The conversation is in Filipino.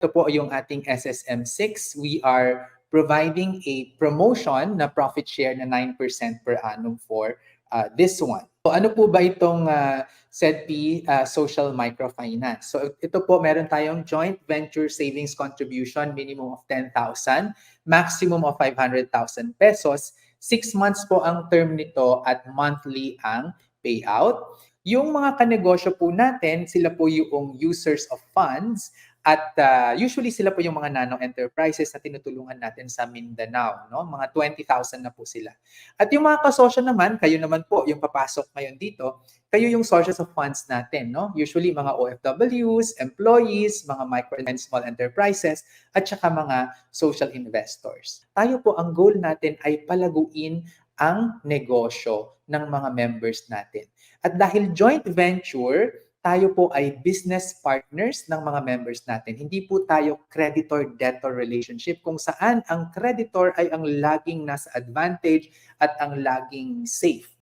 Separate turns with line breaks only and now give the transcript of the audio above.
Ito po yung ating SSM6. We are providing a promotion na profit share na 9% per annum for this one. So ano po ba itong SEDP Social Microfinance? So ito po, meron tayong joint venture savings contribution, minimum of 10,000, maximum of 500,000 pesos. 6 months po ang term nito at monthly ang payout. Yung mga kanegosyo po natin, sila po yung users of funds at usually sila po yung mga nano enterprises na tinutulungan natin sa Mindanao, no? Mga 20,000 na po sila. At yung mga kasosyo naman, kayo naman po yung papasok ngayon dito, kayo yung sources of funds natin, no? Usually mga OFWs, employees, mga micro and small enterprises, at saka mga social investors. Tayo po, ang goal natin ay palaguin ang negosyo ng mga members natin. At dahil joint venture, tayo po ay business partners ng mga members natin. Hindi po tayo creditor-debtor relationship kung saan ang creditor ay ang laging nasa advantage at ang laging safe.